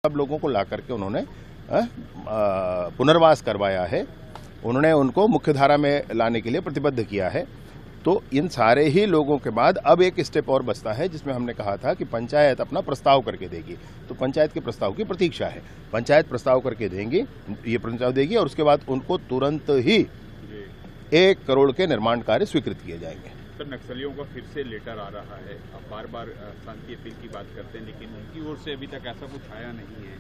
सब लोगों को ला करके उन्होंने पुनर्वास करवाया है। उन्होंने उनको मुख्यधारा में लाने के लिए प्रतिबद्ध किया है। तो इन सारे ही लोगों के बाद अब एक स्टेप और बचता है, जिसमें हमने कहा था कि पंचायत अपना प्रस्ताव करके देगी। तो पंचायत के प्रस्ताव की प्रतीक्षा है। पंचायत प्रस्ताव करके देंगी, ये प्रस्ताव देगी और उसके बाद उनको तुरंत ही 1 करोड़ के निर्माण कार्य स्वीकृत किए जाएंगे। सर, नक्सलियों का फिर से लेटर आ रहा है। अब बार बार शांति अपील की बात करते हैं, लेकिन उनकी ओर से अभी तक ऐसा कुछ आया नहीं है।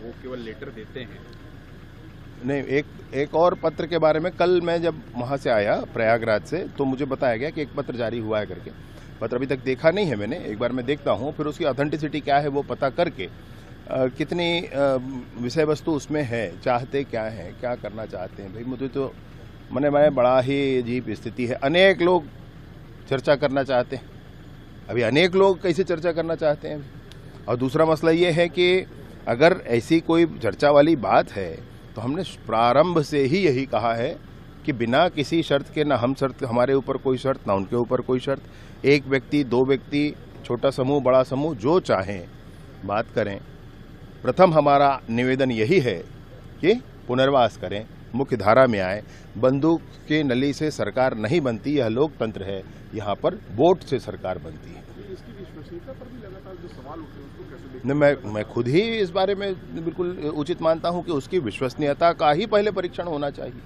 वो केवल लेटर देते हैं। नहीं, एक और पत्र के बारे में कल मैं जब वहाँ से आया प्रयागराज से, तो मुझे बताया गया कि एक पत्र जारी हुआ है करके। पत्र अभी तक देखा नहीं है मैंने, एक बार मैं देखता हूँ, फिर उसकी ऑथेंटिसिटी क्या है वो पता करके कितनी विषय वस्तु उसमें है, चाहते क्या हैं, क्या करना चाहते हैं। भाई मुझे तो मैं बड़ा ही अजीब स्थिति है। अनेक लोग चर्चा करना चाहते हैं। अभी अनेक लोग कैसे चर्चा करना चाहते हैं। और दूसरा मसला ये है कि अगर ऐसी कोई चर्चा वाली बात है तो हमने प्रारंभ से ही यही कहा है कि बिना किसी शर्त के, ना हम शर्त, हमारे ऊपर कोई शर्त, ना उनके ऊपर कोई शर्त, एक व्यक्ति, 2 व्यक्ति, छोटा समूह, बड़ा समूह, जो चाहें बात करें। प्रथम हमारा निवेदन यही है कि पुनर्वास करें, मुख्य धारा में आए। बंदूक के नली से सरकार नहीं बनती, यह लोकतंत्र है। यहाँ पर वोट से सरकार बनती है। इसकी विश्वसनीयता पर भी लगातार जो सवाल उठे हैं, उसको कैसे देखते हैं? मैं खुद ही इस बारे में बिल्कुल उचित मानता हूं कि उसकी विश्वसनीयता का ही पहले परीक्षण होना चाहिए।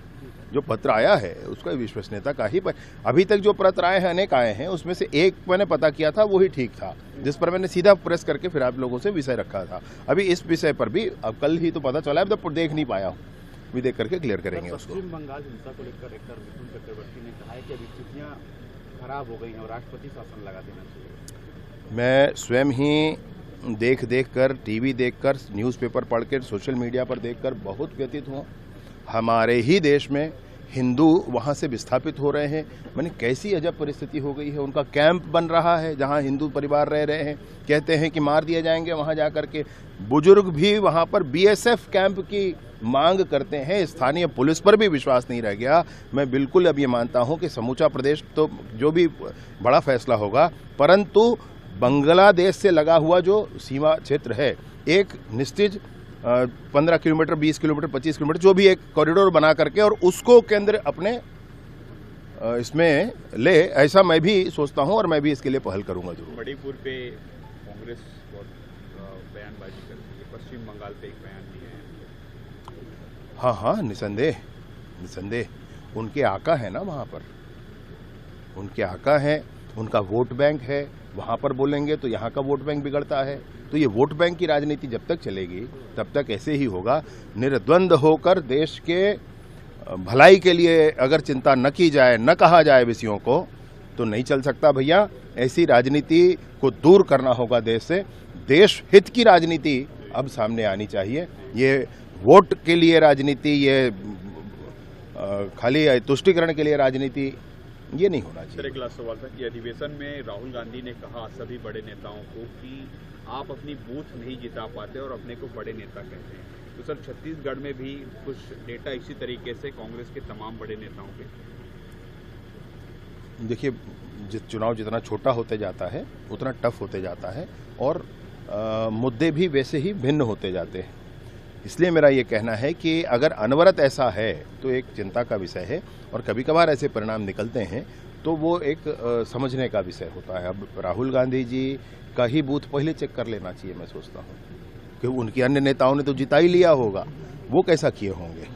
जो पत्र आया है उसका विश्वसनीयता का ही अभी तक जो पत्र आए हैं, अनेक आए हैं, उसमें से एक मैंने पता किया था, वही ठीक था, जिस पर मैंने सीधा प्रेस करके फिर आप लोगों से विषय रखा था। अभी इस विषय पर भी अब कल ही तो पता चला है, अब देख नहीं पाया हूँ, भी देख करके क्लियर करेंगे उसको। पश्चिम बंगाल हिंसा को लेकर डायरेक्टर मिथुन चक्रवर्ती ने कहा है कि अभी स्थितियां खराब हो गई हैं और राष्ट्रपति शासन लगा देना चाहिए। मैं स्वयं ही देख कर, टीवी देखकर, न्यूज़पेपर पढ़कर, सोशल मीडिया पर देखकर बहुत व्यथित हूँ। हमारे ही देश में हिंदू वहाँ से विस्थापित हो रहे हैं। मैंने कैसी अजब परिस्थिति हो गई है। उनका कैंप बन रहा है जहाँ हिंदू परिवार रह रहे हैं, कहते हैं कि मार दिए जाएंगे वहाँ जा कर के। बुजुर्ग भी वहाँ पर BSF कैंप की मांग करते हैं। स्थानीय पुलिस पर भी विश्वास नहीं रह गया। मैं बिल्कुल अब ये मानता हूँ कि समूचा प्रदेश तो जो भी बड़ा फैसला होगा, परंतु बांग्लादेश से लगा हुआ जो सीमा क्षेत्र है, एक निश्चित 15 किलोमीटर, 20 किलोमीटर, 25 किलोमीटर, जो भी एक कॉरिडोर बना करके और उसको केंद्र अपने इसमें ले, ऐसा मैं भी सोचता हूं और मैं भी इसके लिए पहल करूंगा जरूर। मणिपुर पे कांग्रेस बयानबाजी करती है, पश्चिम बंगाल पे एक बयान दिया है। हाँ, निसंदेह उनके आका है ना, वहां पर उनके आका है, उनका वोट बैंक है। वहां पर बोलेंगे तो यहाँ का वोट बैंक बिगड़ता है। तो ये वोट बैंक की राजनीति जब तक चलेगी तब तक ऐसे ही होगा। निर्द्वंद होकर देश के भलाई के लिए अगर चिंता न की जाए, न कहा जाए विषयों को, तो नहीं चल सकता भैया। ऐसी राजनीति को दूर करना होगा देश से। देश हित की राजनीति अब सामने आनी चाहिए। ये वोट के लिए राजनीति, ये खाली तुष्टिकरण के लिए राजनीति, ये नहीं होना चाहिए। सर, एक लास्ट सवाल था कि अधिवेशन में राहुल गांधी ने कहा सभी बड़े नेताओं को कि आप अपनी बूथ नहीं जिता पाते और अपने को बड़े नेता कहते हैं। तो सर, छत्तीसगढ़ में भी कुछ डेटा इसी तरीके से कांग्रेस के तमाम बड़े नेताओं के। देखिए, चुनाव जितना छोटा होते जाता है उतना टफ होते जाता है और मुद्दे भी वैसे ही भिन्न होते जाते हैं। इसलिए मेरा ये कहना है कि अगर अनवरत ऐसा है तो एक चिंता का विषय है, और कभी कभार ऐसे परिणाम निकलते हैं तो वो एक समझने का विषय होता है। अब राहुल गांधी जी का ही बूथ पहले चेक कर लेना चाहिए, मैं सोचता हूँ कि उनकी अन्य नेताओं ने तो जिता ही लिया होगा, वो कैसा किए होंगे।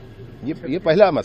ये पहला